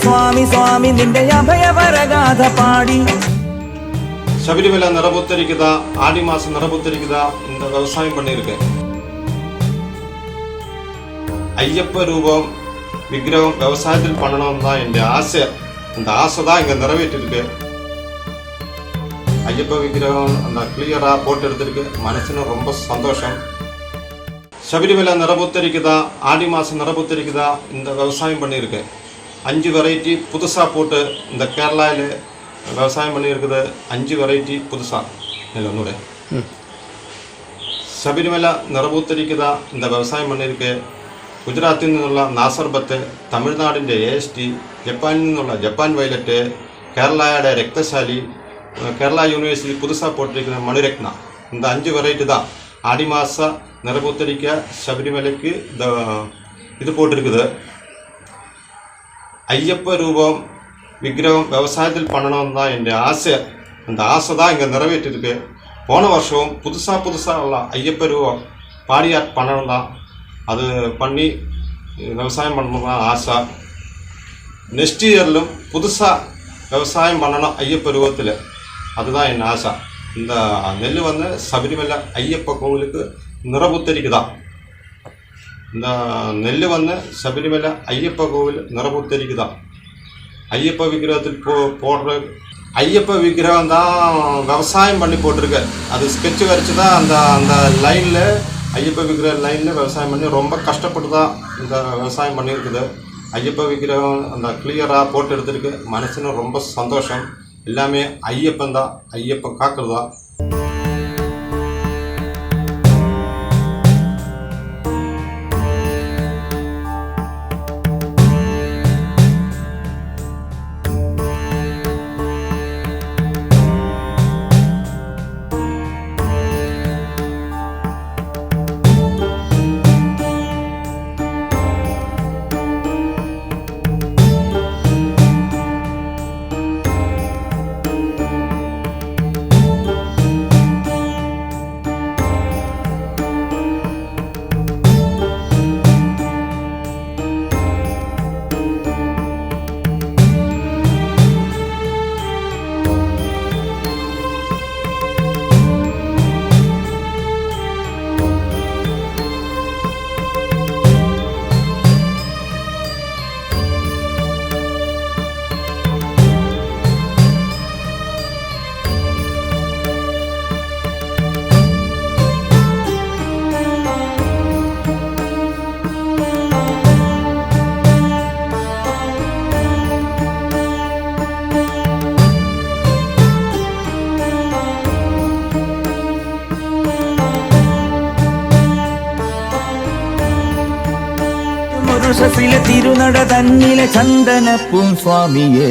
സ്വാമി സ്വാമി നിന്റെ അഭയവരഗാഥ പാടി. சபரிமலை நிறபுத்தரிக்குதா, ஆடி மாசம் நிறபுத்தரிக்குதா, இந்த விவசாயம் பண்ணியிருக்கேன். ஐயப்ப ரூபம் விக்கிரகம் விவசாயத்தில் பண்ணணும் தான் என் ஆசை. அந்த ஆசை தான் இங்கே நிறைவேற்றிருக்கு. ஐயப்ப விக்கிரகம் அந்த கிளியராக போட்டு எடுத்திருக்கு. மனசுன்னு ரொம்ப சந்தோஷம். சபரிமலை நிறபுத்தரிக்குதா, ஆடி மாதம் நிறபுத்தரிக்குதா, இந்த விவசாயம் பண்ணியிருக்கேன். 5 வெரைட்டி புதுசாக போட்டு இந்த கேரளாவில் விவசாயம் பண்ணியிருக்குது. 5 வெரைட்டி புதுசாக இல்லை ஒன்னூறு. சபரிமலை நிறபுத்தரிக்குதா இந்த விவசாயம் பண்ணியிருக்கு. ഗുജറാത്തിൽ നിന്നുള്ള നാസർബത്ത്, തമിഴ്നാടിൻ്റെ AST, ജപ്പാനിൽ നിന്നുള്ള ജപ്പാൻ വയലറ്റ്, കേരളയുടെ രക്തശാലി, കേരള യൂണിവേഴ്സിറ്റി പുതുസാக போட்டிருக்கிற மணிரத்னா, இந்த 5 வெரைட்டி தான் ஆடி மாத நிறபுத்தரிக்க சபரிமலைக்கு இந்த இது போட்டிருக்குது. ஐயப்ப ரூபம் விக்கிரகம் விவசாயத்தில் பண்ணணும்னு தான் என் ஆசை. அந்த ஆசை தான் இங்கே நிறைவேற்றிருக்கு. போன வருஷம் புதுசாக உள்ள ஐயப்ப ரூபம் பாடியாட் பண்ணணும் தான். அது பண்ணி விவசாயம் பண்ணணும் தான் ஆசை. நெக்ஸ்ட் இயர்லும் புதுசாக விவசாயம் பண்ணணும் ஐயப்ப ரூபத்தில். அதுதான் என் ஆசை. இந்த நெல் வந்து சபரிமலை ஐயப்ப கோவிலுக்கு நிறபுத்தரிக்குதான். இந்த நெல் வந்து சபரிமலை ஐயப்ப கோவில் நிறபுத்தரிக்குதான். ஐயப்ப விக்கிரகத்தில் போடுற ஐயப்ப விக்கிரகம் தான் விவசாயம் பண்ணி போட்டிருக்கு. அது ஸ்கெட்சு வரைச்சி தான் அந்த லைனில் ஐயப்ப விக்கிரக லைனில் விவசாயம் பண்ணி ரொம்ப கஷ்டப்பட்டு தான் இந்த விவசாயம் பண்ணியிருக்குது. ஐயப்ப விக்கிரகம் அந்த கிளியராக போட்டு எடுத்திருக்கு. மனசுன்னு ரொம்ப சந்தோஷம். எல்லாமே ஐயப்பன் தான். ஐயப்பன் காக்கிறதா. തിരുനട തന്നിലെ ചന്ദനപ്പൂം സ്വാമിയേ.